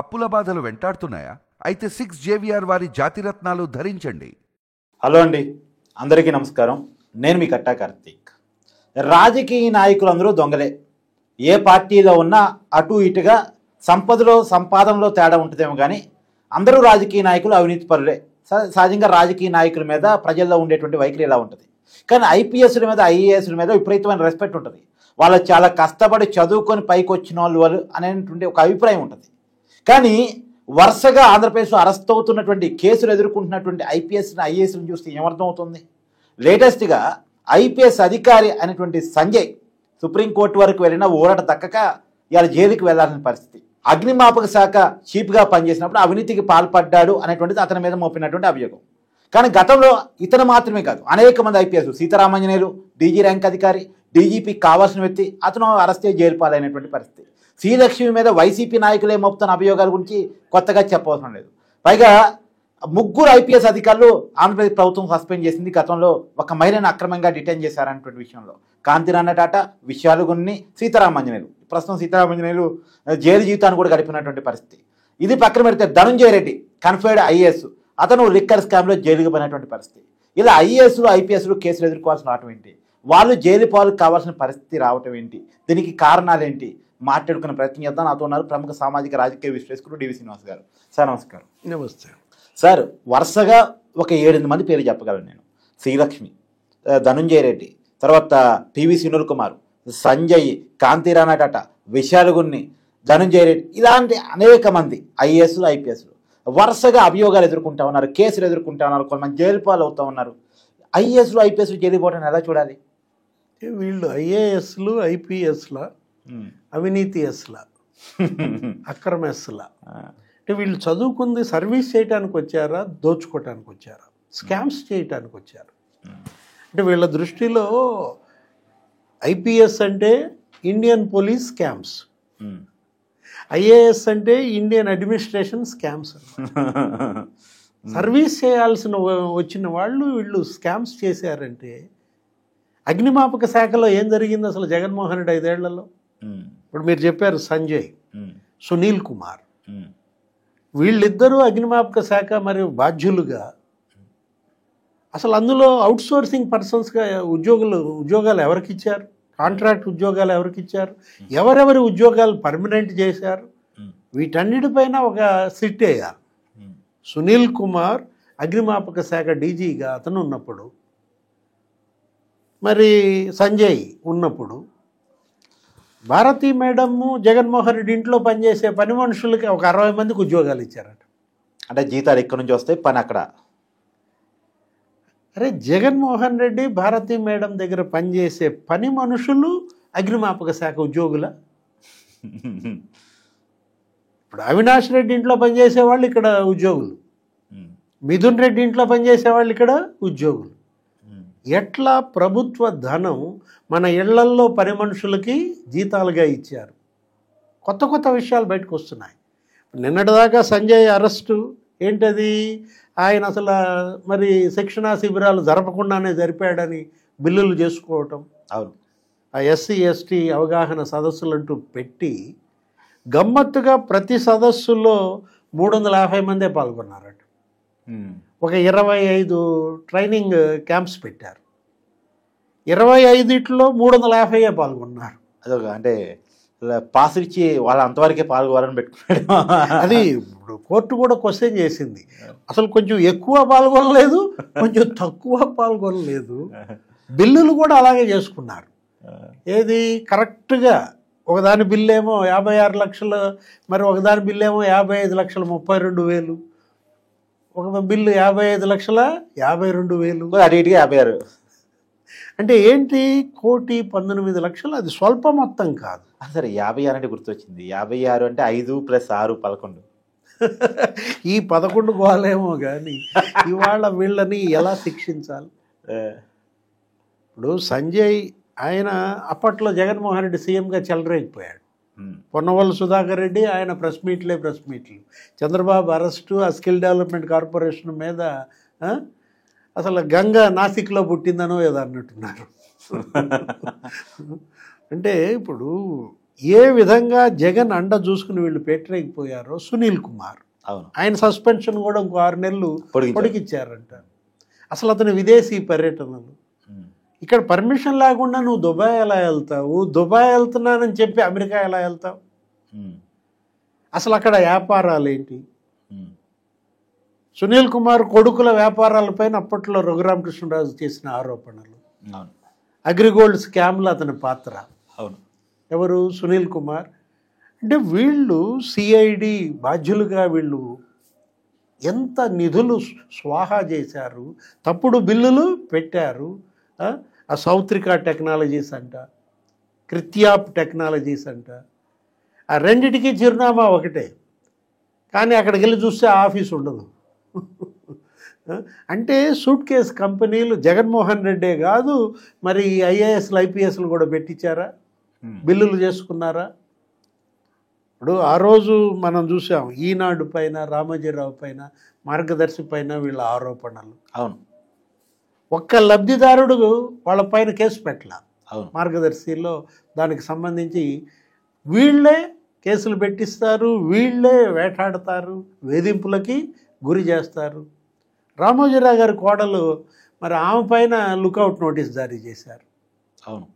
అప్పుల బాధలు వెంటాడుతున్నాయా? అయితే 6 జేవిఆర్ వారి జాతిరత్నాలు ధరించండి. హలో అండి, అందరికీ నమస్కారం. నేను మీ కట్టా కార్తీక్. రాజకీయ నాయకులందరూ దొంగలే. ఏ పార్టీలో ఉన్నా అటు ఇటుగా సంపాదనలో తేడా ఉంటుందేమో కానీ అందరూ రాజకీయ నాయకులు అవినీతి పరులే. సహజంగా రాజకీయ నాయకుల మీద ప్రజల్లో ఉండేటువంటి వైఖరి ఇలా ఉంటుంది. కానీ ఐపీఎస్ల మీద ఐఏఎస్ల మీద విపరీతమైన రెస్పెక్ట్ ఉంటుంది. వాళ్ళు చాలా కష్టపడి చదువుకొని పైకి వచ్చిన వాళ్ళు అనేటువంటి ఒక అభిప్రాయం ఉంటుంది. కానీ వరుసగా ఆంధ్రప్రదేశ్లో అరెస్ట్ అవుతున్నటువంటి కేసులు ఎదుర్కొంటున్నటువంటి ఐపీఎస్ని ఐఏఎస్ని చూస్తే ఏమర్థం అవుతుంది? లేటెస్ట్గా ఐపీఎస్ అధికారి అయినటువంటి సంజయ్ సుప్రీంకోర్టు వరకు వెళ్ళినా ఊరట దక్కక ఇవాళ జైలుకి వెళ్లాల్సిన పరిస్థితి. అగ్నిమాపక శాఖ చీఫ్గా పనిచేసినప్పుడు అవినీతికి పాల్పడ్డాడు అనేటువంటిది అతని మీద మోపినటువంటి అభియోగం. కానీ గతంలో ఇతను మాత్రమే కాదు, అనేక మంది ఐపీఎస్, సీతారామాంజనేయులు డీజీ ర్యాంక్ అధికారి, డీజీపీ కావాల్సిన వ్యక్తి, అతను అరెస్ట్ అయ్యి జైలు పాలైనటువంటి పరిస్థితి. శ్రీలక్ష్మి మీద వైసీపీ నాయకులే మోపుతున్న అభియోగాల గురించి కొత్తగా చెప్పవసరం లేదు. పైగా ముగ్గురు ఐపీఎస్ అధికారులు ఆంధ్రప్రదేశ్ ప్రభుత్వం సస్పెండ్ చేసింది. గతంలో ఒక మహిళను అక్రమంగా డిటైన్ చేశారనేటువంటి విషయంలో కాంతిరాణ టాటా, విశాలుగున్ని, సీతారామాంజనేయులు. ప్రస్తుతం సీతారామాంజనేయులు జైలు జీవితాన్ని కూడా గడిపినటువంటి పరిస్థితి. ఇది పక్కన పెడితే ధనుంజయ రెడ్డి కన్ఫర్డ్ ఐఏఎస్, అతను లిక్కర్ స్కామ్లో జైలుకు పోయినటువంటి పరిస్థితి. ఇలా ఐఏఎస్లు ఐపీఎస్లు కేసులు ఎదుర్కోవాల్సిన రావటం ఏంటి, వాళ్ళు జైలు పాలు కావాల్సిన పరిస్థితి రావటం ఏంటి, దీనికి కారణాలు ఏంటి మాట్లాడుకునే ప్రయత్నం చేద్దాం. నాతో ఉన్నారు ప్రముఖ సామాజిక రాజకీయ విశ్లేషకుడు డివి శ్రీనివాస్ గారు. సార్ నమస్కారం. నమస్తే సార్. వరుసగా ఒక 7-8 మంది పేరు చెప్పగలను నేను. శ్రీలక్ష్మి, ధనుంజయ రెడ్డి, తర్వాత పివి సునీల్ కుమార్, సంజయ్, కాంతిరాణ టాటా, విశాలుగున్ని, ధనుంజయ రెడ్డి, ఇలాంటి అనేక మంది ఐఏఎస్లు ఐపీఎస్లు వరుసగా అభియోగాలు ఎదుర్కొంటా ఉన్నారు, కేసులు ఎదుర్కొంటా ఉన్నారు, కొంతమంది జైలు పాలు అవుతూ ఉన్నారు. ఐఏఎస్లు ఐపీఎస్లు జైలు పోవటాన్ని ఎలా చూడాలి? వీళ్ళు ఐఏఎస్లు ఐపీఎస్ల అవినీతి ఎస్ల అక్రమ ఎస్ల అంటే వీళ్ళు చదువుకుంది సర్వీస్ చేయడానికి వచ్చారా, దోచుకోవటానికి వచ్చారా, స్కామ్స్ చేయటానికి వచ్చారు? అంటే వీళ్ళ దృష్టిలో ఐపీఎస్ అంటే ఇండియన్ పోలీస్ స్కామ్స్, ఐఏఎస్ అంటే ఇండియన్ అడ్మినిస్ట్రేషన్ స్కామ్స్. సర్వీస్ చేయాల్సిన వచ్చిన వాళ్ళు వీళ్ళు స్కామ్స్ చేశారంటే అగ్నిమాపక శాఖలో ఏం జరిగింది అసలు జగన్మోహన్ రెడ్డి 5 ఏళ్లలో? ఇప్పుడు మీరు చెప్పారు సంజయ్, సునీల్ కుమార్, వీళ్ళిద్దరూ అగ్నిమాపక శాఖ మరియు బాధ్యులుగా అసలు అందులో అవుట్ సోర్సింగ్ పర్సన్స్గా ఉద్యోగాలు ఎవరికి ఇచ్చారు, కాంట్రాక్ట్ ఉద్యోగాలు ఎవరికి ఇచ్చారు, ఎవరెవరి ఉద్యోగాలు పర్మనెంట్ చేశారు, వీటన్నిటిపైన ఒక సిట్ వేయాలి. సునీల్ కుమార్ అగ్నిమాపక శాఖ డీజీగా అతను ఉన్నప్పుడు, మరి సంజయ్ ఉన్నప్పుడు, భారతీ మేడము జగన్మోహన్ రెడ్డి ఇంట్లో పనిచేసే పని మనుషులకి ఒక 60 మందికి ఉద్యోగాలు ఇచ్చారట. అంటే జీతాలు ఎక్కడి నుంచి వస్తాయి, పని అక్కడ. అరే, జగన్మోహన్ రెడ్డి భారతీ మేడం దగ్గర పనిచేసే పని మనుషులు అగ్నిమాపక శాఖ ఉద్యోగుల? ఇప్పుడు అవినాష్ రెడ్డి ఇంట్లో పనిచేసే వాళ్ళు ఇక్కడ ఉద్యోగులు, మిథున్ రెడ్డి ఇంట్లో పనిచేసే వాళ్ళు ఇక్కడ ఉద్యోగులు. ఎట్లా ప్రభుత్వ ధనం మన ఇళ్లల్లో పని మనుషులకి జీతాలుగా ఇచ్చారు? కొత్త కొత్త విషయాలు బయటకు వస్తున్నాయి. నిన్నటిదాకా సంజయ్ అరెస్టు ఏంటది, ఆయన అసలు మరి శిక్షణా శిబిరాలు జరపకుండానే జరిపాడని బిల్లులు చేసుకోవటం, అవును, ఆ ఎస్సీ ఎస్టీ అవగాహన సదస్సులంటూ పెట్టి గమ్మత్తుగా ప్రతి సదస్సులో 350 మందే పాల్గొన్నారట. ఒక 25 ట్రైనింగ్ క్యాంప్స్ పెట్టారు, 25లో 350 పాల్గొన్నారు. అదొక అంటే పాస్ ఇచ్చి వాళ్ళు అంతవరకే పాల్గొనాలని పెట్టుకున్నాడు. అది ఇప్పుడు కోర్టు కూడా క్వశ్చన్ చేసింది, అసలు కొంచెం ఎక్కువ పాల్గొనలేదు, కొంచెం తక్కువ పాల్గొనలేదు, బిల్లులు కూడా అలాగే చేసుకున్నారు. ఏది కరెక్ట్గా ఒకదాని బిల్లు ఏమో 56 లక్షలు, మరి ఒకదాని బిల్లు ఏమో 55,32,000, ఒక బిల్లు 55,52,000, అటు ఇటుగా 56. అంటే ఏంటి, 1,19,00,000. అది స్వల్ప మొత్తం కాదు. సరే, 56 అంటే గుర్తొచ్చింది. 56 అంటే 5 + 6 11. ఈ 11 గోలేమో కానీ ఇవాళ వీళ్ళని ఎలా శిక్షించాలి? ఇప్పుడు సంజయ్ ఆయన అప్పట్లో జగన్మోహన్ రెడ్డి సీఎంగా చెలరేగిపోయాడు. పొన్నవల్లి సుధాకర్ రెడ్డి ఆయన ప్రెస్ మీట్లు, చంద్రబాబు అరెస్టు, ఆ స్కిల్ డెవలప్మెంట్ కార్పొరేషన్ మీద అసలు గంగ నాసిక్లో పుట్టిందనో ఏదో అన్నట్టున్నారు. అంటే ఇప్పుడు ఏ విధంగా జగన్ అండ చూసుకుని వీళ్ళు పెట్టలేకపోయారో సునీల్ కుమార్, అవును, ఆయన సస్పెన్షన్ కూడా ఇంకో 6 నెలలు పొడిగిచ్చారంట. అసలు అతని విదేశీ పర్యటనలు, ఇక్కడ పర్మిషన్ లేకుండా నువ్వు దుబాయ్ ఎలా వెళ్తావు, దుబాయ్ వెళ్తున్నానని చెప్పి అమెరికా ఎలా వెళ్తావు, అసలు అక్కడ వ్యాపారాలు ఏంటి? సునీల్ కుమార్ కొడుకుల వ్యాపారాలపైన అప్పట్లో రఘురామకృష్ణరాజు చేసిన ఆరోపణలు, అగ్రిగోల్డ్ స్కామ్లో అతని పాత్ర, అవును, ఎవరు? సునీల్ కుమార్. అంటే వీళ్ళు సిఐడి బాధ్యులుగా వీళ్ళు ఎంత నిధులు స్వాహా చేశారు, తప్పుడు బిల్లులు పెట్టారు. ఆ సౌత్రికా టెక్నాలజీస్ అంట, కృత్యాప్ టెక్నాలజీస్ అంట, ఆ రెండిటికి చిరునామా ఒకటే, కానీ అక్కడికి వెళ్ళి చూస్తే ఆఫీస్ ఉండదు. అంటే సూట్ కేస్ కంపెనీలు జగన్మోహన్ రెడ్డే కాదు, మరి ఐఏఎస్లు ఐపీఎస్లు కూడా పెట్టించారా, బిల్లులు చేసుకున్నారా? ఇప్పుడు ఆ రోజు మనం చూసాం ఈనాడు పైన, రామోజీరావు పైన, మార్గదర్శి పైన వీళ్ళ ఆరోపణలు. అవును, ఒక్క లబ్ధిదారుడు వాళ్ళ పైన కేసు పెట్టాల. అవును, మార్గదర్శిలో దానికి సంబంధించి వీళ్ళే కేసులు పెట్టిస్తారు, వీళ్ళే వేటాడతారు, వేధింపులకి గురి చేస్తారు. రామోజీరావు గారి కోడలు మరి ఆమె పైన లుకౌట్ నోటీస్ జారీ చేశారు. అవును,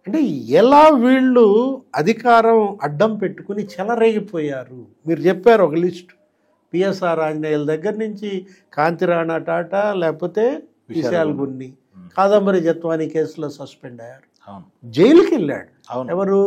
అంటే ఎలా వీళ్ళు అధికారం అడ్డం పెట్టుకుని చెలరేగిపోయారు. మీరు చెప్పారు ఒక లిస్ట్, పిఎస్ఆర్ ఆంజనేయుల దగ్గర నుంచి కాంతిరాణా టాటా, లేకపోతే విశాల్ గున్ని, కాదంబరి జత్వానీ కేసులో సస్పెండ్ అయ్యారు, జైలుకి వెళ్ళాడు. ఎవరు?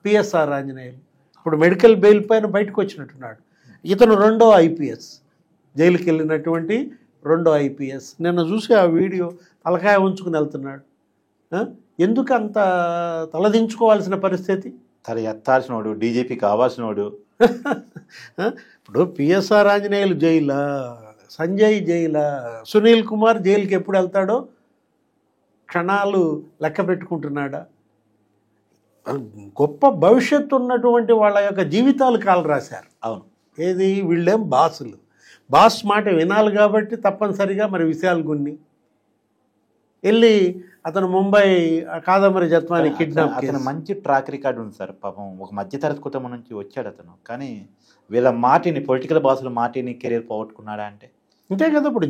పిఎస్ఆర్ ఆంజనేయులు. ఇప్పుడు మెడికల్ బెయిల్ పైన బయటకు వచ్చినట్టున్నాడు. ఇతను 2వ ఐపీఎస్, జైలుకి వెళ్ళినటువంటి 2వ ఐపీఎస్. నిన్న చూసి ఆ వీడియో తలకాయ ఉంచుకుని వెళ్తున్నాడు. ఎందుకు అంత తలదించుకోవాల్సిన పరిస్థితి? తల ఎత్తాల్సినోడు, డీజీపీ కావాల్సినోడు. ఇప్పుడు పిఎస్ఆర్ ఆంజనేయులు జైలా, సంజయ్ జైలా, సునీల్ కుమార్ జైలుకి ఎప్పుడు వెళ్తాడో క్షణాలు లెక్క పెట్టుకుంటున్నాడా? గొప్ప భవిష్యత్తు ఉన్నటువంటి వాళ్ళ యొక్క జీవితాలు కాలు రాశారు. అవును, ఏది? వీళ్ళేం బాసులు, బాస్ మాట వినాలి కాబట్టి తప్పనిసరిగా మరి విశాల్ గున్ని వెళ్ళి అతను ముంబై కాదంబరి జత్వాని కిడ్నాప్. అతను మంచి ట్రాక్ రికార్డు ఉంది సార్. పాపం ఒక మధ్యతరగతి కుటుంబం నుంచి వచ్చాడు అతను, కానీ వీళ్ళ మాటిని, పొలిటికల్ బాసుల మాటిని కెరీర్ పోగొట్టుకున్నాడా అంటే అంతే కదా. ఇప్పుడు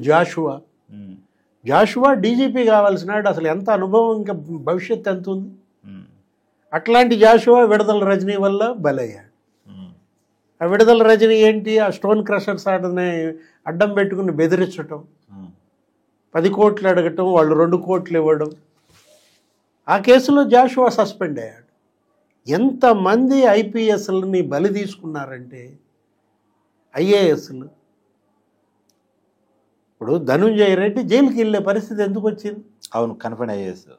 జాషువా డీజీపీ కావాల్సినాడు. అసలు ఎంత అనుభవం, ఇంకా భవిష్యత్తు ఎంత ఉంది. అట్లాంటి జాషువా విడుదల రజనీ వల్ల బలయ్యాడు. ఆ విడుదల రజనీ ఏంటి? ఆ స్టోన్ క్రషర్స్ ఆటని అడ్డం పెట్టుకుని బెదిరించటం, 10 కోట్లు అడగటం, వాళ్ళు 2 కోట్లు ఇవ్వడం. ఆ కేసులో జాషువా సస్పెండ్ అయ్యాడు. ఎంతమంది ఐపీఎస్లని బలి తీసుకున్నారంటే ఐఏఎస్లు. ఇప్పుడు ధనుంజయ రెడ్డి జైలుకి వెళ్ళే పరిస్థితి ఎందుకు వచ్చింది? అవును, కన్ఫర్మ్ ఐఏఎస్.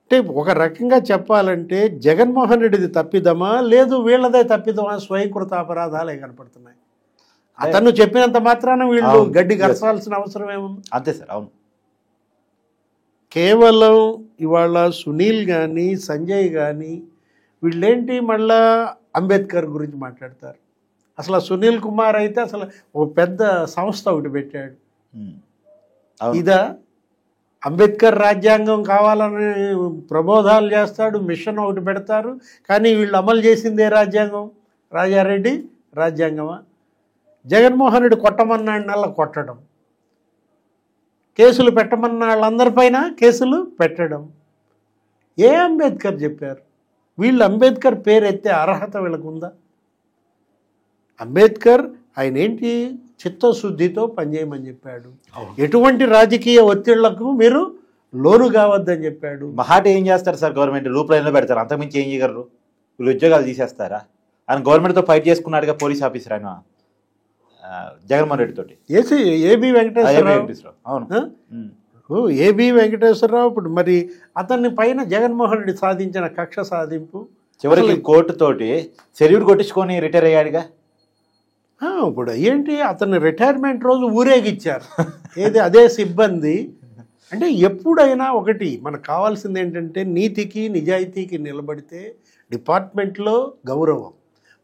అంటే ఒక రకంగా చెప్పాలంటే జగన్మోహన్ రెడ్డిది తప్పిదమా, లేదు వీళ్ళదే తప్పిదమా? స్వయంకృత అపరాధాలే కనపడుతున్నాయి. అతను చెప్పినంత మాత్రాన వీళ్ళు గడ్డి గరచాల్సిన అవసరం ఏముంది? అంతే సార్. అవును, కేవలం ఇవాళ సునీల్ కానీ, సంజయ్ కానీ వీళ్ళేంటి మళ్ళా అంబేద్కర్ గురించి మాట్లాడతారు. అసలు సునీల్ కుమార్ అయితే అసలు ఒక పెద్ద సంస్థ ఒకటి పెట్టాడు. ఇదా అంబేద్కర్ రాజ్యాంగం కావాలని ప్రబోధాలు చేస్తాడు, మిషన్ ఒకటి పెడతారు, కానీ వీళ్ళు అమలు చేసిందే రాజ్యాంగం. రాజారెడ్డి రాజ్యాంగమా? జగన్మోహన్ రెడ్డి కొట్టమన్నాళ్ళ కొట్టడం, కేసులు పెట్టమన్న వాళ్ళందరిపైన కేసులు పెట్టడం. ఏ అంబేద్కర్ చెప్పారు? వీళ్ళు అంబేద్కర్ పేరు ఎత్తే అర్హత వీళ్ళకు ఉందా? అంబేద్కర్ ఆయన ఏంటి చిత్తశుద్ధితో పనిచేయమని చెప్పాడు. ఎటువంటి రాజకీయ ఒత్తిళ్లకు మీరు లోను కావద్దని చెప్పాడు. మహాట ఏం చేస్తారు సార్? గవర్నమెంట్ లూప్ లైన్లో పెడతారు, అంతకుమించి ఏం చేయగలరు? వీళ్ళు ఉద్యోగాలు తీసేస్తారా? ఆయన గవర్నమెంట్తో ఫైట్ చేసుకున్నాడుగా పోలీస్ ఆఫీసర్ ఆయన జగన్మోహన్ రెడ్డి తోటి. ఏబి వెంకటేశ్వరరావు. అవును, ఏబి వెంకటేశ్వరరావు. ఇప్పుడు మరి అతన్ని పైన జగన్మోహన్ రెడ్డి సాధించిన కక్ష సాధింపు చివరికి కోర్టు తోటి సెల్యూట్ కొట్టించుకొని రిటైర్ అయ్యాడుగా. ఇప్పుడు ఏంటి, అతన్ని రిటైర్మెంట్ రోజు ఊరేగిచ్చారు. ఏది? అదే సిబ్బంది. అంటే ఎప్పుడైనా ఒకటి మనకు కావాల్సింది ఏంటంటే నీతికి నిజాయితీకి నిలబడితే డిపార్ట్మెంట్లో గౌరవం,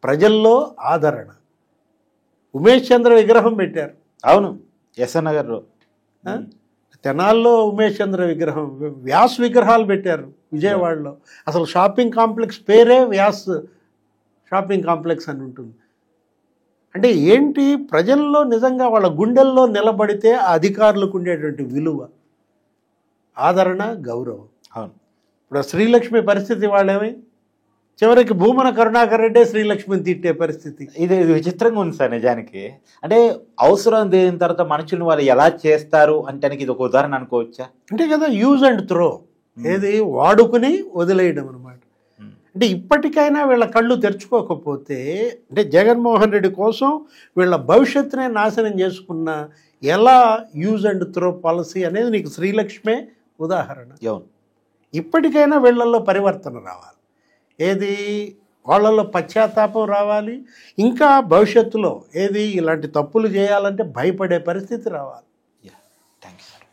ప్రజల్లో ఆదరణ. ఉమేష్ చంద్ర విగ్రహం పెట్టారు. అవును, ఎస్ఎన్ నగర్లో. తెనాల్లో ఉమేష్ చంద్ర విగ్రహం, వ్యాస్ విగ్రహాలు పెట్టారు విజయవాడలో. అసలు షాపింగ్ కాంప్లెక్స్ పేరే వ్యాస్ షాపింగ్ కాంప్లెక్స్ అని ఉంటుంది. అంటే ఏంటి, ప్రజల్లో నిజంగా వాళ్ళ గుండెల్లో నిలబడితే ఆ అధికారులకు ఉండేటువంటి విలువ, ఆదరణ, గౌరవం. అవును. ఇప్పుడు శ్రీలక్ష్మి పరిస్థితి వాళ్ళేమై చివరికి భూమన కరుణాకర్ రెడ్డే శ్రీలక్ష్మిని తిట్టే పరిస్థితి. ఇది విచిత్రంగా ఉంది సార్ నిజానికి. అంటే అవసరం దేని తర్వాత మనుషులను వాళ్ళు ఎలా చేస్తారు అంటే ఇది ఒక ఉదాహరణ అనుకోవచ్చా? అంటే కదా యూజ్ అండ్ త్రో, ఏది వాడుకుని వదిలేయడం అనమాట. అంటే ఇప్పటికైనా వీళ్ళ కళ్ళు తెరుచుకోకపోతే, అంటే జగన్మోహన్ రెడ్డి కోసం వీళ్ళ భవిష్యత్తునే నాశనం చేసుకున్న ఎలా యూజ్ అండ్ త్రో పాలసీ అనేది నీకు శ్రీలక్ష్మే ఉదాహరణ. ఇప్పటికైనా వీళ్ళల్లో పరివర్తన రావాలి, ఏది వాళ్ళల్లో పశ్చాత్తాపం రావాలి. ఇంకా భవిష్యత్తులో ఏది ఇలాంటి తప్పులు చేయాలంటే భయపడే పరిస్థితి రావాలి. Thank you.